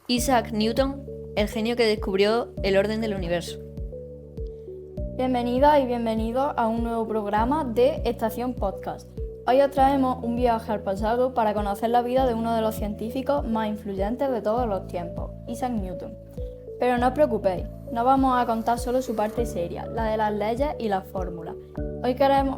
Isaac Newton, el genio que descubrió el orden del universo. Bienvenidas y bienvenidos a un nuevo programa de Estación Podcast. Hoy os traemos un viaje al pasado para conocer la vida de uno de los científicos más influyentes de todos los tiempos, Isaac Newton. Pero no os preocupéis, no vamos a contar solo su parte seria, la de las leyes y las fórmulas. Hoy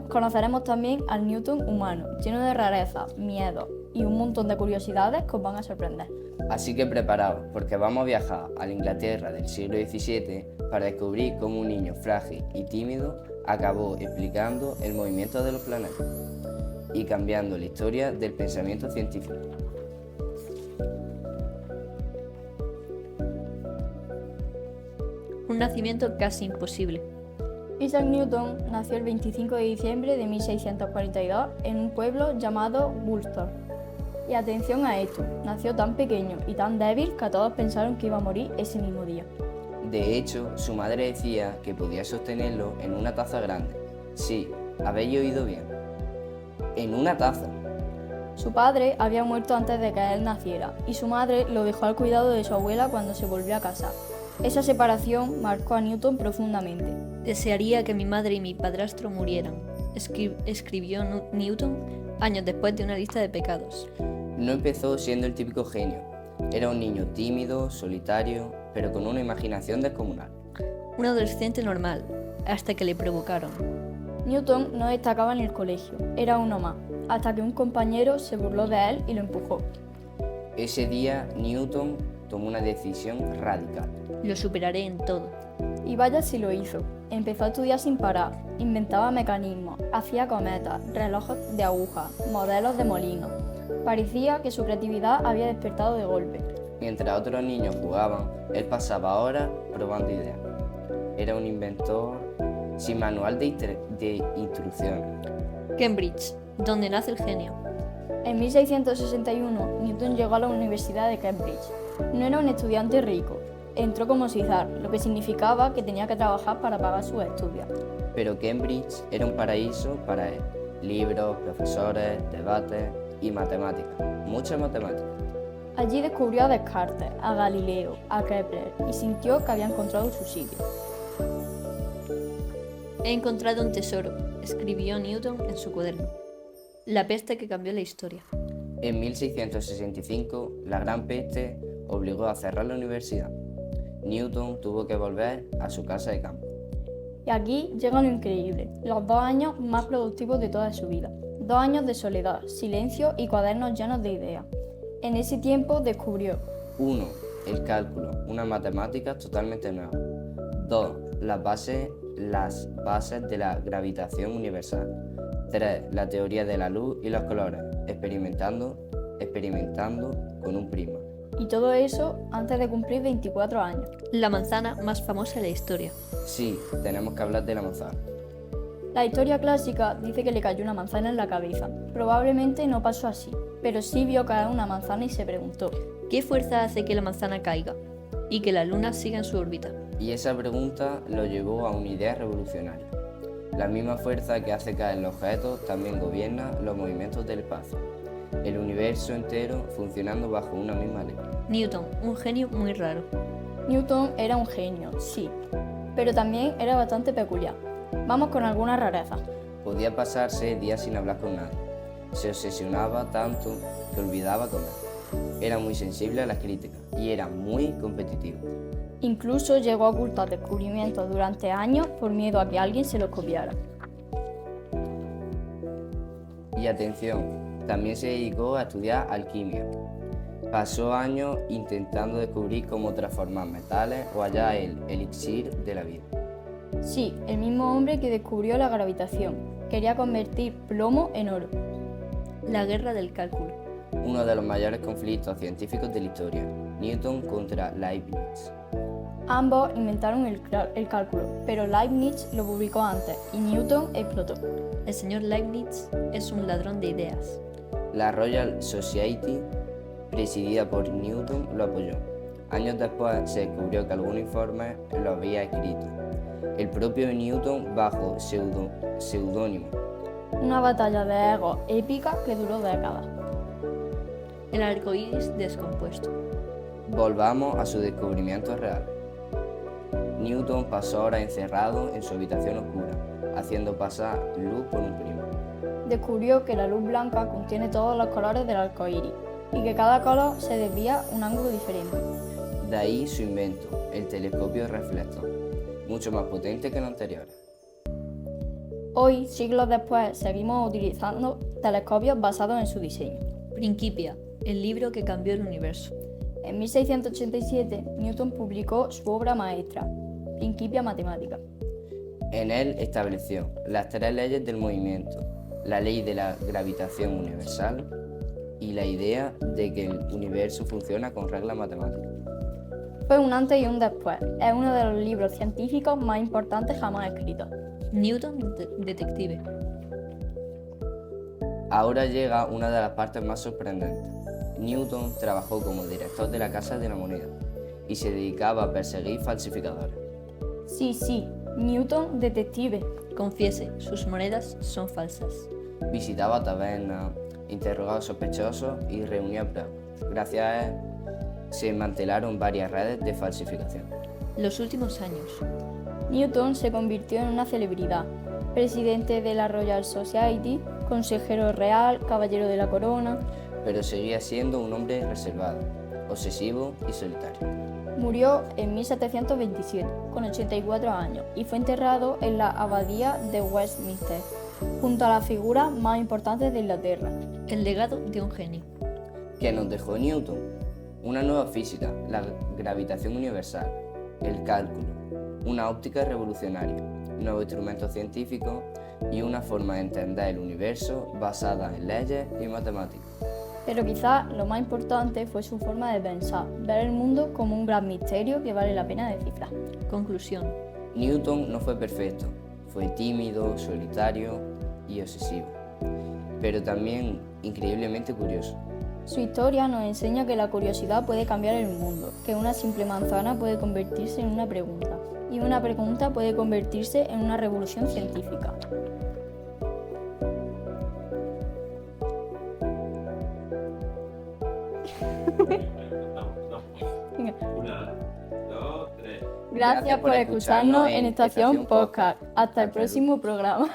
conoceremos también al Newton humano, lleno de rarezas, miedos y un montón de curiosidades que os van a sorprender. Así que preparaos, porque vamos a viajar a la Inglaterra del siglo XVII para descubrir cómo un niño frágil y tímido acabó explicando el movimiento de los planetas y cambiando la historia del pensamiento científico. Un nacimiento casi imposible. Isaac Newton nació el 25 de diciembre de 1642 en un pueblo llamado Woolsthorpe. Y atención a esto, nació tan pequeño y tan débil que todos pensaron que iba a morir ese mismo día. De hecho, su madre decía que podía sostenerlo en una taza grande. Sí, habéis oído bien. En una taza. Su padre había muerto antes de que él naciera y su madre lo dejó al cuidado de su abuela cuando se volvió a casar. Esa separación marcó a Newton profundamente. Desearía que mi madre y mi padrastro murieran, escribió Newton años después de una lista de pecados. No empezó siendo el típico genio. Era un niño tímido, solitario, pero con una imaginación descomunal. Un adolescente normal, hasta que le provocaron. Newton no destacaba en el colegio, era uno más, hasta que un compañero se burló de él y lo empujó. Ese día, Newton tomó una decisión radical. Lo superaré en todo. Y vaya si lo hizo. Empezó a estudiar sin parar, inventaba mecanismos, hacía cometas, relojes de aguja, modelos de molinos. Parecía que su creatividad había despertado de golpe. Mientras otros niños jugaban, él pasaba horas probando ideas. Era un inventor sin manual de instrucciones. Cambridge, donde nace el genio. En 1661, Newton llegó a la Universidad de Cambridge. No era un estudiante rico. Entró como Cizar, lo que significaba que tenía que trabajar para pagar sus estudios. Pero Cambridge era un paraíso para él. Libros, profesores, debates y matemáticas. Mucha matemática. Allí descubrió a Descartes, a Galileo, a Kepler y sintió que había encontrado su sitio. He encontrado un tesoro, escribió Newton en su cuaderno. La peste que cambió la historia. En 1665, la Gran Peste obligó a cerrar la universidad. Newton tuvo que volver a su casa de campo. Y aquí llega lo increíble, los 2 años más productivos de toda su vida. 2 años de soledad, silencio y cuadernos llenos de ideas. En ese tiempo descubrió 1. El cálculo, una matemática totalmente nueva. 2. Las bases de la gravitación universal. 3. La teoría de la luz y los colores, experimentando con un prisma. Y todo eso antes de cumplir 24 años. La manzana más famosa de la historia. Sí, tenemos que hablar de la manzana. La historia clásica dice que le cayó una manzana en la cabeza. Probablemente no pasó así, pero sí vio caer una manzana y se preguntó: ¿qué fuerza hace que la manzana caiga y que la luna siga en su órbita? Y esa pregunta lo llevó a una idea revolucionaria. La misma fuerza que hace caer los objetos también gobierna los movimientos del espacio. El universo entero funcionando bajo una misma ley. Newton, un genio muy raro. Newton era un genio, sí, pero también era bastante peculiar. Vamos con algunas rarezas. Podía pasarse días sin hablar con nadie. Se obsesionaba tanto que olvidaba comer. Era muy sensible a las críticas y era muy competitivo. Incluso llegó a ocultar descubrimientos durante años por miedo a que alguien se los copiara. Y atención, también se dedicó a estudiar alquimia. Pasó años intentando descubrir cómo transformar metales o hallar el elixir de la vida. Sí, el mismo hombre que descubrió la gravitación. Quería convertir plomo en oro. La guerra del cálculo. Uno de los mayores conflictos científicos de la historia, Newton contra Leibniz. Ambos inventaron el cálculo, pero Leibniz lo publicó antes y Newton explotó. El señor Leibniz es un ladrón de ideas. La Royal Society, presidida por Newton, lo apoyó. Años después se descubrió que algún informe lo había escrito el propio Newton bajo seudónimo. Una batalla de egos épica que duró décadas. El arco iris descompuesto. Volvamos a su descubrimiento real. Newton pasó horas encerrado en su habitación oscura, haciendo pasar luz por un prisma. Descubrió que la luz blanca contiene todos los colores del arco iris y que cada color se desvía un ángulo diferente. De ahí su invento, el telescopio reflector, mucho más potente que el anterior. Hoy, siglos después, seguimos utilizando telescopios basados en su diseño. Principia, el libro que cambió el universo. En 1687, Newton publicó su obra maestra, Principia Mathematica. En él estableció las tres leyes del movimiento, la ley de la gravitación universal y la idea de que el universo funciona con reglas matemáticas. Fue un antes y un después. Es uno de los libros científicos más importantes jamás escritos. Newton detective. Ahora llega una de las partes más sorprendentes. Newton trabajó como director de la Casa de la Moneda y se dedicaba a perseguir falsificadores. Sí, Newton detective. Confiese, sus monedas son falsas. Visitaba tabernas, interrogaba sospechosos y reunía pruebas. Gracias a él se desmantelaron varias redes de falsificación. Los últimos años. Newton se convirtió en una celebridad. Presidente de la Royal Society, consejero real, caballero de la corona. Pero seguía siendo un hombre reservado, obsesivo y solitario. Murió en 1727, con 84 años, y fue enterrado en la abadía de Westminster, junto a las figuras más importantes de Inglaterra. El legado de un genio. ¿Qué nos dejó Newton? Una nueva física, la gravitación universal, el cálculo, una óptica revolucionaria, nuevos instrumentos científicos y una forma de entender el universo basada en leyes y matemáticas. Pero quizás lo más importante fue su forma de pensar, ver el mundo como un gran misterio que vale la pena descifrar. Conclusión. Newton no fue perfecto, fue tímido, solitario y obsesivo, pero también increíblemente curioso. Su historia nos enseña que la curiosidad puede cambiar el mundo, que una simple manzana puede convertirse en una pregunta, y una pregunta puede convertirse en una revolución científica. Una, dos, tres. Gracias por escucharnos en Estación Podcast. Hasta el próximo programa.